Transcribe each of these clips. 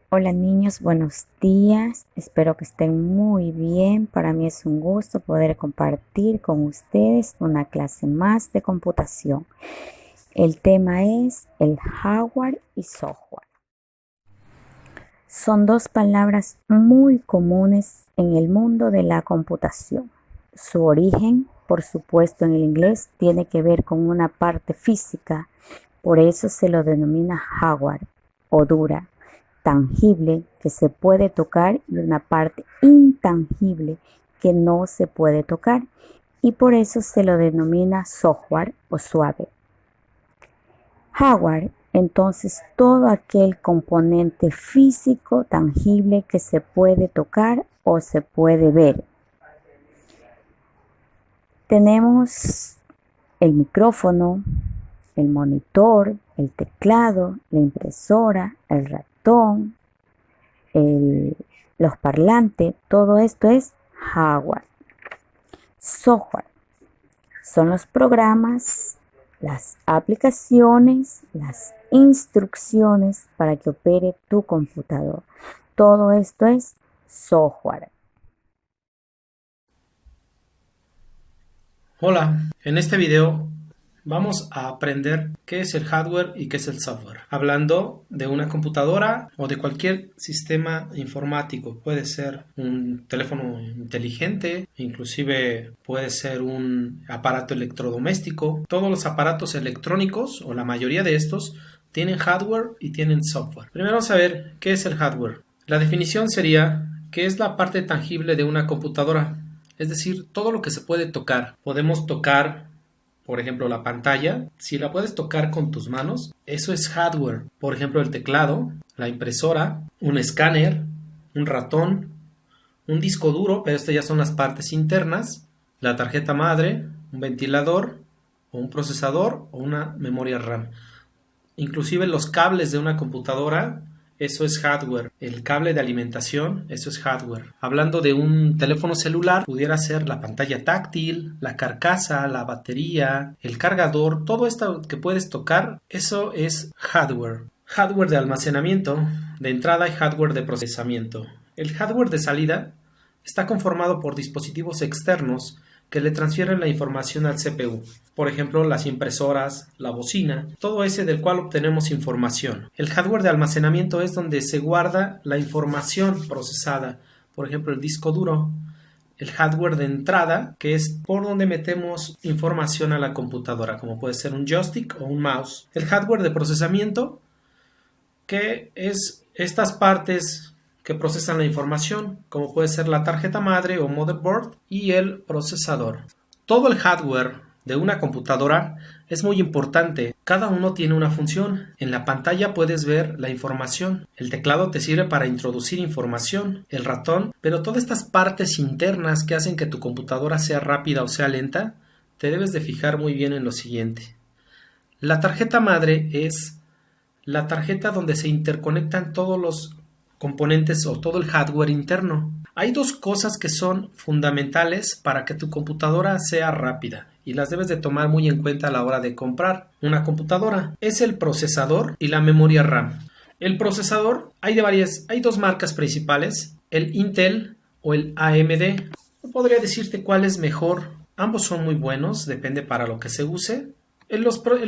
Hola niños, buenos días. Espero que estén muy bien. Para mí es un gusto poder compartir con ustedes una clase más de computación. El tema es el hardware y software. Son dos palabras muy comunes en el mundo de la computación. Su origen, por supuesto, en el inglés tiene que ver con una parte física, por eso se lo denomina hardware o dura, tangible que se puede tocar y una parte intangible que no se puede tocar y por eso se lo denomina software o suave. Hardware, entonces todo aquel componente físico tangible que se puede tocar o se puede ver. Tenemos el micrófono, el monitor, el teclado, la impresora, el ratón, los parlantes, todo esto es hardware. Software son los programas, las aplicaciones, las instrucciones para que opere tu computador. Todo esto es software. Hola, en este video vamos a aprender qué es el hardware y qué es el software. Hablando de una computadora o de cualquier sistema informático. Puede ser un teléfono inteligente, inclusive puede ser un aparato electrodoméstico. Todos los aparatos electrónicos, o la mayoría de estos, tienen hardware y tienen software. Primero vamos a ver qué es el hardware. La definición sería que es la parte tangible de una computadora. Es decir, todo lo que se puede tocar. Podemos tocar, por ejemplo, la pantalla. Si la puedes tocar con tus manos, eso es hardware. Por ejemplo, el teclado, la impresora, un escáner, un ratón, un disco duro, pero estas ya son las partes internas, la tarjeta madre, un ventilador, o un procesador, o una memoria RAM. Inclusive los cables de una computadora, eso es hardware. El cable de alimentación, eso es hardware. Hablando de un teléfono celular, pudiera ser la pantalla táctil, la carcasa, la batería, el cargador, todo esto que puedes tocar, eso es hardware. Hardware de almacenamiento, de entrada y hardware de procesamiento. El hardware de salida está conformado por dispositivos externos que le transfieren la información al CPU. Por ejemplo, las impresoras, la bocina, todo ese del cual obtenemos información. El hardware de almacenamiento es donde se guarda la información procesada. Por ejemplo, el disco duro. El hardware de entrada, que es por donde metemos información a la computadora, como puede ser un joystick o un mouse. El hardware de procesamiento, que es estas partes que procesan la información, como puede ser la tarjeta madre o motherboard y el procesador. Todo el hardware de una computadora es muy importante. Cada uno tiene una función. En la pantalla puedes ver la información. El teclado te sirve para introducir información. El ratón, pero todas estas partes internas que hacen que tu computadora sea rápida o sea lenta, te debes de fijar muy bien en lo siguiente. La tarjeta madre es la tarjeta donde se interconectan todos los componentes o todo el hardware interno. Hay dos cosas que son fundamentales para que tu computadora sea rápida y las debes de tomar muy en cuenta a la hora de comprar una computadora. Es el procesador y la memoria RAM. El procesador hay dos marcas principales, el Intel o el AMD. No podría decirte cuál es mejor. Ambos son muy buenos, depende para lo que se use. El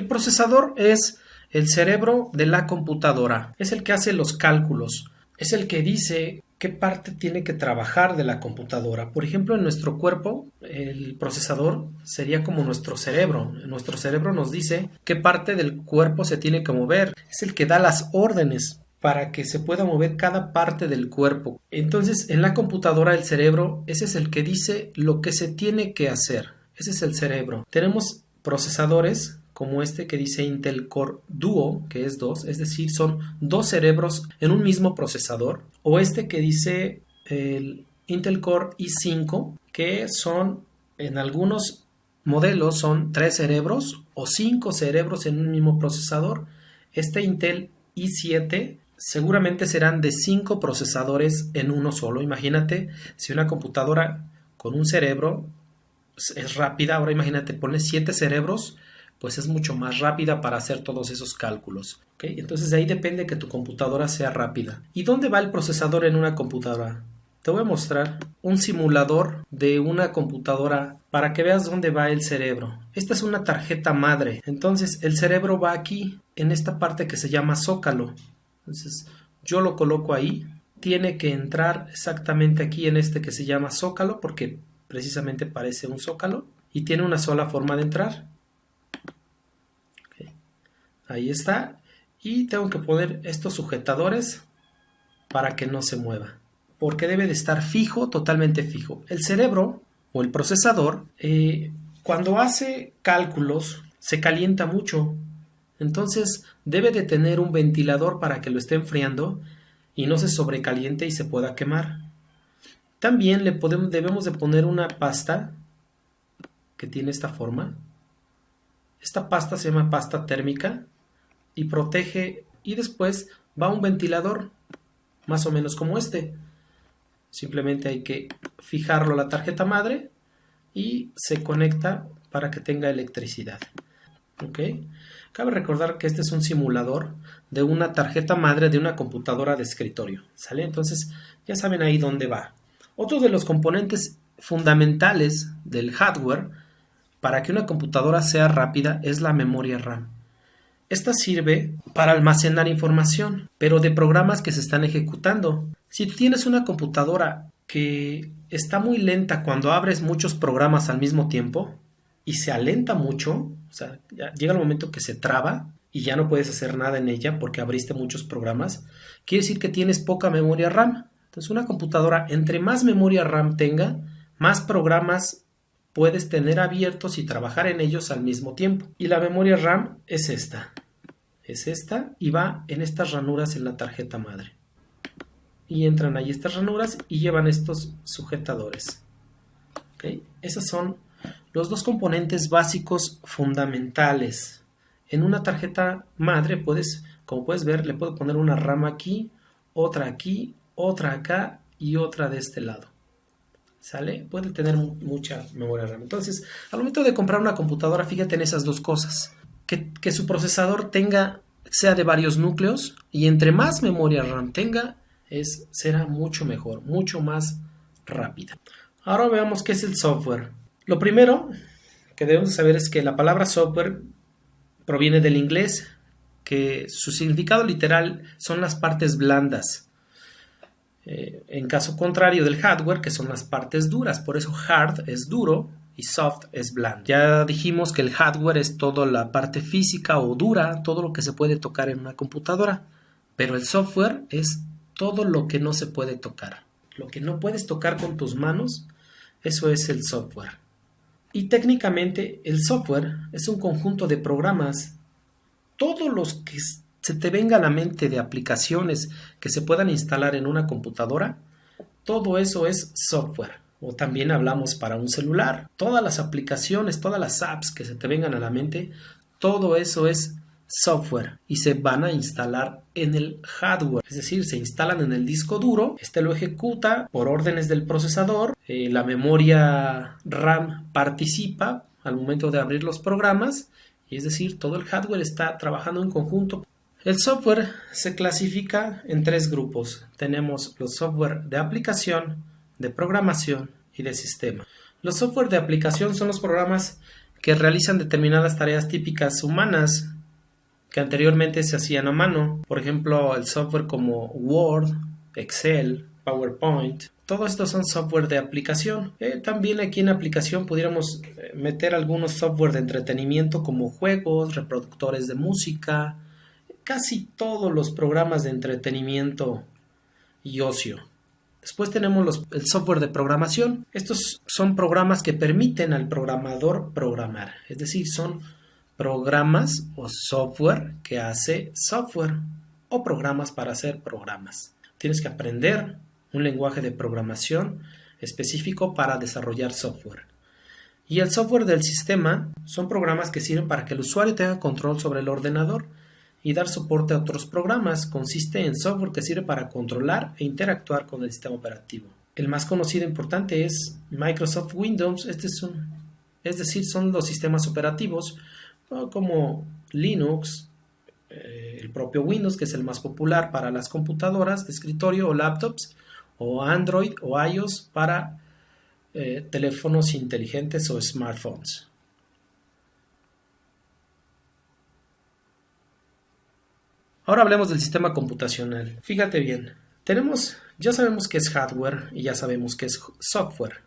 procesador es el cerebro de la computadora. Es el que hace los cálculos. Es el que dice qué parte tiene que trabajar de la computadora. Por ejemplo, en nuestro cuerpo, el procesador sería como nuestro cerebro. Nuestro cerebro nos dice qué parte del cuerpo se tiene que mover. Es el que da las órdenes para que se pueda mover cada parte del cuerpo. Entonces, en la computadora, el cerebro, ese es el que dice lo que se tiene que hacer. Ese es el cerebro. Tenemos procesadores como este que dice Intel Core Duo, que es 2, es decir, son dos cerebros en un mismo procesador, o este que dice el Intel Core i5, que son en algunos modelos son 3 cerebros o 5 cerebros en un mismo procesador. Este Intel i7 seguramente serán de 5 procesadores en uno solo. Imagínate si una computadora con un cerebro es rápida, ahora imagínate, ponle 7 cerebros pues es mucho más rápida para hacer todos esos cálculos. ¿Okay? Entonces de ahí depende que tu computadora sea rápida. ¿Y dónde va el procesador en una computadora? Te voy a mostrar un simulador de una computadora para que veas dónde va el cerebro. Esta es una tarjeta madre. Entonces el cerebro va aquí, en esta parte que se llama zócalo. Entonces yo lo coloco ahí. Tiene que entrar exactamente aquí en este que se llama zócalo, porque precisamente parece un zócalo. Y tiene una sola forma de entrar. Okay. Ahí está. Y tengo que poner estos sujetadores para que no se mueva, porque debe de estar fijo, totalmente fijo. El cerebro o el procesador, cuando hace cálculos, se calienta mucho. Entonces debe de tener un ventilador para que lo esté enfriando y no se sobrecaliente y se pueda quemar. También debemos de poner una pasta que tiene esta forma. Esta pasta se llama pasta térmica y protege, y después va un ventilador más o menos como este. Simplemente hay que fijarlo a la tarjeta madre y se conecta para que tenga electricidad. ¿Ok? Cabe recordar que este es un simulador de una tarjeta madre de una computadora de escritorio. ¿Sale? Entonces ya saben ahí dónde va. Otro de los componentes fundamentales del hardware para que una computadora sea rápida es la memoria RAM. Esta sirve para almacenar información, pero de programas que se están ejecutando. Si tú tienes una computadora que está muy lenta cuando abres muchos programas al mismo tiempo y se alenta mucho, o sea, ya llega el momento que se traba y ya no puedes hacer nada en ella porque abriste muchos programas, quiere decir que tienes poca memoria RAM. Entonces una computadora, entre más memoria RAM tenga, más programas puedes tener abiertos y trabajar en ellos al mismo tiempo. Y la memoria RAM es esta. Es esta y va en estas ranuras en la tarjeta madre. Y entran ahí estas ranuras y llevan estos sujetadores. ¿Okay? Esos son los dos componentes básicos fundamentales. En una tarjeta madre como puedes ver, le puedo poner una RAM aquí, otra acá y otra de este lado. ¿Sale? Puede tener mucha memoria RAM. Entonces, al momento de comprar una computadora, fíjate en esas dos cosas. Que su procesador sea de varios núcleos, y entre más memoria RAM tenga, será mucho mejor, mucho más rápida. Ahora veamos qué es el software. Lo primero que debemos saber es que la palabra software proviene del inglés, que su significado literal son las partes blandas. En caso contrario del hardware, que son las partes duras. Por eso hard es duro y soft es blando. Ya dijimos que el hardware es toda la parte física o dura, todo lo que se puede tocar en una computadora. Pero el software es todo lo que no se puede tocar. Lo que no puedes tocar con tus manos, eso es el software. Y técnicamente el software es un conjunto de programas. Todos los que se te venga a la mente de aplicaciones que se puedan instalar en una computadora, todo eso es software. O también hablamos para un celular. Todas las aplicaciones, todas las apps que se te vengan a la mente, todo eso es software y se van a instalar en el hardware. Es decir, se instalan en el disco duro, este lo ejecuta por órdenes del procesador, la memoria RAM participa al momento de abrir los programas, y es decir, todo el hardware está trabajando en conjunto. El software se clasifica en tres grupos. Tenemos los software de aplicación, de programación y de sistema. Los software de aplicación son los programas que realizan determinadas tareas típicas humanas que anteriormente se hacían a mano. Por ejemplo, el software como Word, Excel, PowerPoint. Todos estos son software de aplicación. También aquí en aplicación pudiéramos meter algunos software de entretenimiento como juegos, reproductores de música, casi todos los programas de entretenimiento y ocio. Después tenemos el software de programación. Estos son programas que permiten al programador programar. Es decir, son programas o software que hace software o programas para hacer programas. Tienes que aprender un lenguaje de programación específico para desarrollar software. Y el software del sistema son programas que sirven para que el usuario tenga control sobre el ordenador y dar soporte a otros programas. Consiste en software que sirve para controlar e interactuar con el sistema operativo. El más conocido e importante es Microsoft Windows. Es decir, son los sistemas operativos o como Linux, el propio Windows, que es el más popular para las computadoras de escritorio o laptops, o Android o iOS para teléfonos inteligentes o smartphones. Ahora hablemos del sistema computacional. Fíjate bien, ya sabemos qué es hardware y ya sabemos qué es software.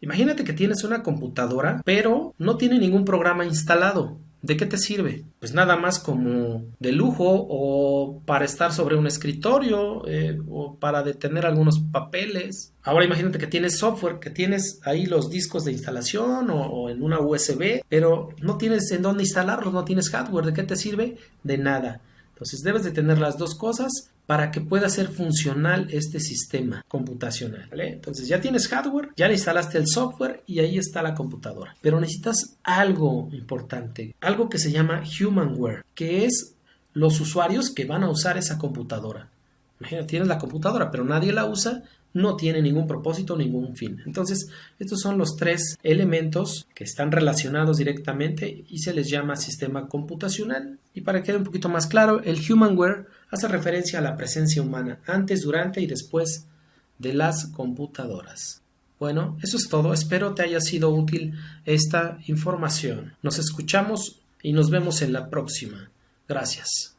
Imagínate que tienes una computadora, pero no tiene ningún programa instalado. ¿De qué te sirve? Pues nada más como de lujo o para estar sobre un escritorio o para detener algunos papeles. Ahora imagínate que tienes software, que tienes ahí los discos de instalación o en una USB, pero no tienes en dónde instalarlos, no tienes hardware. ¿De qué te sirve? De nada. Entonces debes de tener las dos cosas para que pueda ser funcional este sistema computacional, ¿vale? Entonces ya tienes hardware, ya le instalaste el software y ahí está la computadora. Pero necesitas algo importante, algo que se llama humanware, que es los usuarios que van a usar esa computadora. Imagínate, tienes la computadora, pero nadie la usa, no tiene ningún propósito, ningún fin. Entonces, estos son los tres elementos que están relacionados directamente y se les llama sistema computacional. Y para que quede un poquito más claro, el humanware hace referencia a la presencia humana antes, durante y después de las computadoras. Bueno, eso es todo. Espero te haya sido útil esta información. Nos escuchamos y nos vemos en la próxima. Gracias.